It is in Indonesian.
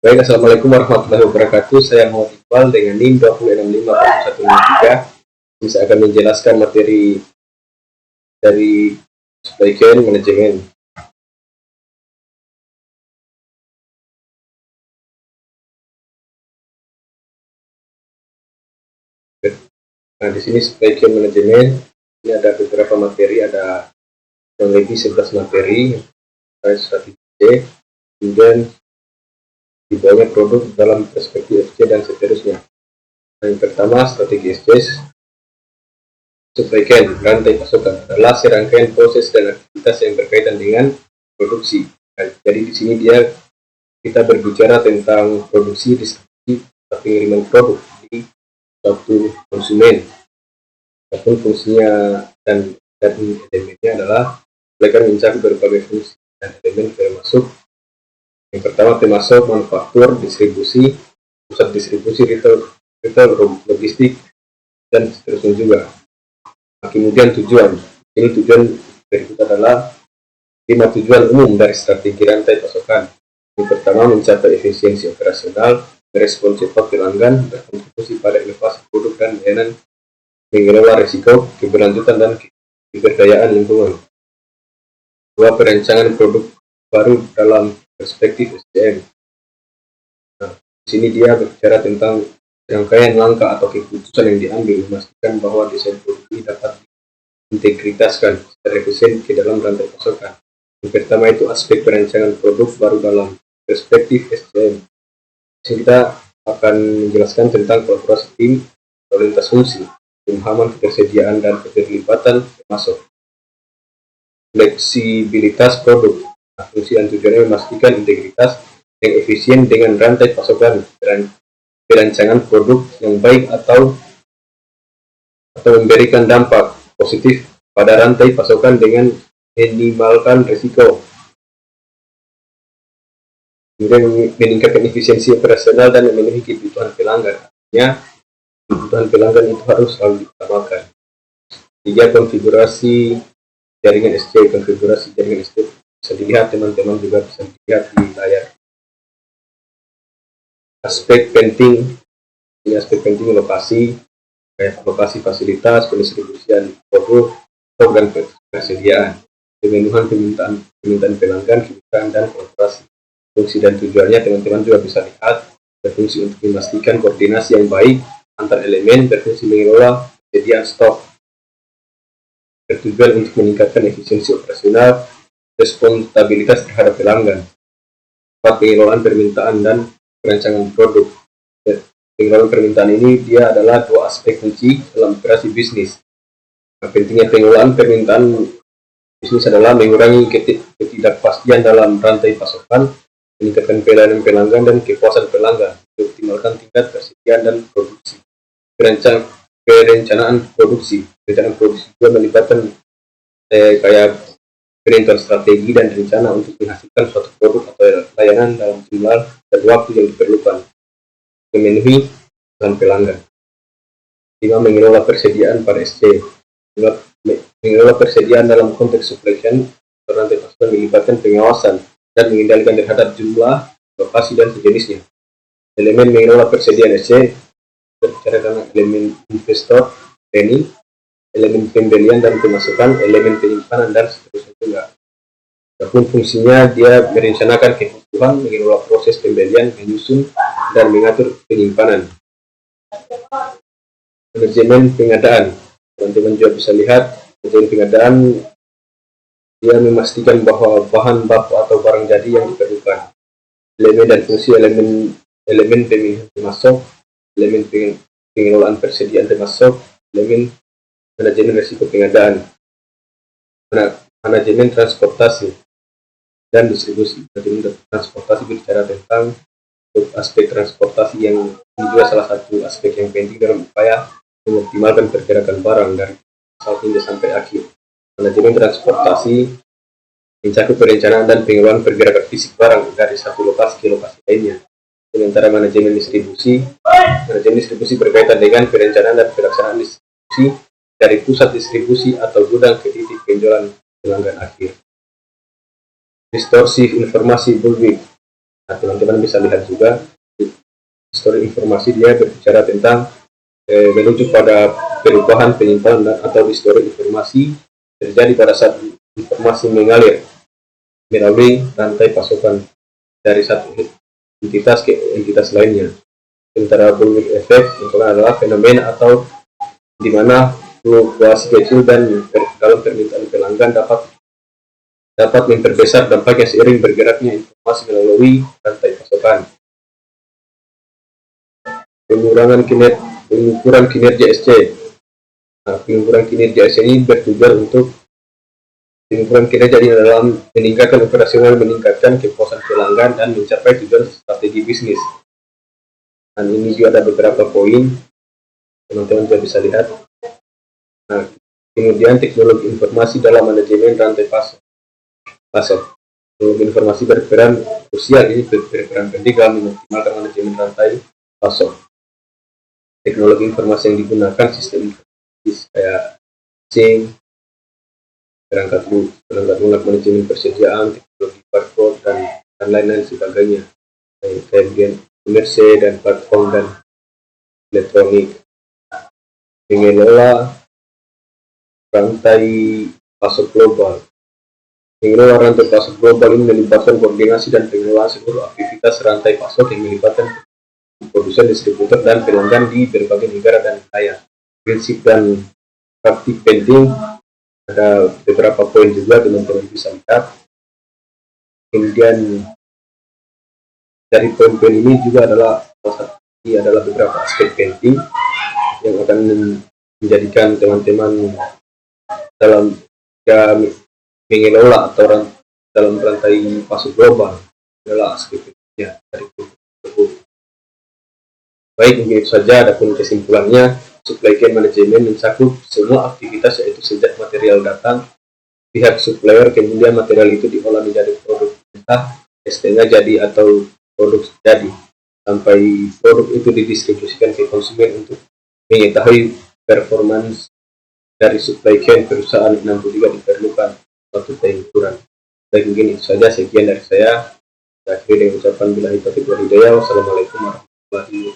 Baik, Assalamualaikum warahmatullahi wabarakatuh. Saya Muhammad Iqbal dengan NIM 2654163. Ini saya akan menjelaskan materi dari supply chain manajemen. Nah, di sini supply chain manajemen ini ada beberapa materi, ada kurang lebih 11 materi, strategi C, kemudian di bawahnya produk dalam perspektif SC dan seterusnya. Nah, yang pertama, strategi SC. Supply chain, rantai pasokan, adalah serangkaian proses dan aktivitas yang berkaitan dengan produksi. Nah, jadi di sini kita berbicara tentang produksi, distribusi, pengiriman produk di suatu konsumen. Apapun fungsinya dan elemennya adalah mereka mencakup berbagai fungsi dan elemen termasuk yang pertama termasuk manufaktur, distribusi, pusat distribusi, retail, logistik, dan seterusnya juga. Nah, kemudian tujuan. Ini tujuan berikut adalah 5 tujuan umum dari strategi rantai pasokan. Yang pertama, mencapai efisiensi operasional, merespon cepat pelanggan, berkontribusi pada inovasi produk dan layanan, mengelola risiko, keberlanjutan, dan keberdayaan lingkungan. 2. Perancangan produk baru dalam perspektif SDM. Nah, di sini dia berbicara tentang rangkaian langkah atau keputusan yang diambil, memastikan bahwa desain produk ini dapat diintegritaskan secara efisien ke dalam rantai pasokan. Yang pertama itu aspek perancangan produk baru dalam perspektif SDM. Kita akan menjelaskan tentang kolaborasi tim, lintas fungsi, pemahaman ketersediaan dan keterlibatan termasuk fleksibilitas produk. Nah, fungsi dan tujuannya memastikan integritas yang efisien dengan rantai pasokan dan perancangan produk yang baik atau memberikan dampak positif pada rantai pasokan dengan minimalkan risiko. Kemudian meningkatkan efisiensi operasional dan memenuhi kebutuhan pelanggan. Artinya, kebutuhan pelanggan itu harus selalu diutamakan. 3. Konfigurasi jaringan SC. Konfigurasi jaringan SC bisa dilihat, teman-teman juga bisa dilihat di layar. Aspek penting, ini aspek penting lokasi, kayak lokasi fasilitas, pendistribusian produk, program persediaan, pemenuhan permintaan pelanggan, kebutuhan dan kolaborasi. Fungsi dan tujuannya teman-teman juga bisa lihat. Berfungsi untuk memastikan koordinasi yang baik antar elemen, berfungsi mengelola persediaan stok, bertujuan untuk meningkatkan efisiensi operasional, responsibilitas terhadap pelanggan, pengelolaan permintaan dan perancangan produk. Pengelolaan permintaan ini dia adalah 2 aspek kunci dalam operasi bisnis. Nah, pentingnya pengelolaan permintaan bisnis adalah mengurangi ketidakpastian dalam rantai pasokan, meningkatkan pelayanan pelanggan dan kepuasan pelanggan, optimalkan tingkat persediaan dan produksi. Perencanaan produksi. Perencanaan produksi juga melibatkan kayak penentuan strategi dan rencana untuk menghasilkan suatu produk atau layanan dalam jumlah dan waktu yang diperlukan, memenuhi kebutuhan pelanggan. 5. Mengelola persediaan pada SC. Mengelola persediaan dalam konteks supply chain rantai pasokan melibatkan pengawasan dan mengendalikan terhadap jumlah, lokasi, dan sejenisnya. Elemen mengelola persediaan SC berbicara tentang elemen investor, planning, elemen pembelian dan pemasukan, elemen penyimpanan, dan seterusnya juga. Adapun fungsinya, dia merencanakan kebutuhan, mengelola proses pembelian, menyusun, dan mengatur penyimpanan. Manajemen pengadaan. Teman-teman juga bisa lihat, manajemen pengadaan dia memastikan bahwa bahan baku atau barang jadi yang diperlukan. Elemen dan fungsi elemen pemilihan termasuk, elemen pengelolaan persediaan termasuk, elemen manajemen risiko pengadaan, manajemen transportasi dan distribusi. Manajemen transportasi berbicara tentang aspek transportasi yang ini juga salah satu aspek yang penting dalam upaya mengoptimalkan pergerakan barang dari asal hingga sampai akhir. Manajemen transportasi mencakup perencanaan dan pengelolaan pergerakan fisik barang dari satu lokasi ke lokasi lainnya. Sementara manajemen distribusi berkaitan dengan perencanaan dan pelaksanaan distribusi dari pusat distribusi atau gudang ke titik penjualan pelanggan akhir. Distorsi informasi bulk. Nah, teman-teman bisa lihat juga histori informasi, dia berbicara tentang menuju pada perubahan penyimpanan atau histori informasi terjadi pada saat informasi mengalir melalui rantai pasokan dari satu entitas ke entitas lainnya. Sementara bullwhip effect adalah fenomena atau di mana fluktuasi kecil dan dalam permintaan pelanggan dapat memperbesar dampaknya seiring bergeraknya informasi melalui rantai pasokan. Pengukuran kinerja SC. Nah, pengukuran kinerja SC ini bertujuan untuk pengukuran kinerja di dalam meningkatkan operasional, meningkatkan kepuasan pelanggan, dan mencapai tujuan strategi bisnis. Dan ini juga ada beberapa poin, teman-teman juga bisa lihat. Nah, kemudian teknologi informasi dalam manajemen rantai pasok. Teknologi informasi berperan krusial, ini berperan penting dalam mengoptimalkan manajemen rantai pasok. Teknologi informasi yang digunakan sistem informasi kayak SIM, perangkat lunak manajemen persediaan, teknologi barcode dan lain-lain sebagainya. Kemudian komersi dan platform dan elektronik. Mengelola rantai pasok global. Mengelola rantai pasok global ini melibatkan koordinasi dan pengelolaan seluruh aktivitas rantai pasok yang melibatkan produsen, distributor, dan pelanggan di berbagai negara dan wilayah. Prinsip dan praktik penting, ada beberapa poin juga teman-teman bisa lihat. Kemudian dari poin-poin ini juga adalah beberapa aspek penting yang akan menjadikan teman-teman dalam mengelola atau dalam rantai pasok global adalah aspek pentingnya dari tersebut. Baik, mungkin itu saja. Adapun kesimpulannya, supply chain management mencakup semua aktivitas, yaitu sejak material datang, pihak supplier, kemudian material itu diolah menjadi produk mentah, setengah jadi atau produk jadi, sampai produk itu didistribusikan ke konsumen. Untuk mengetahui performance dari supply chain perusahaan 63 diperlukan suatu pengukuran. Baik, mungkin itu saja. Sekian dari saya. Akhirnya dengan ucapan billahi taufiq wal hidayah. Wassalamualaikum warahmatullahi wabarakatuh.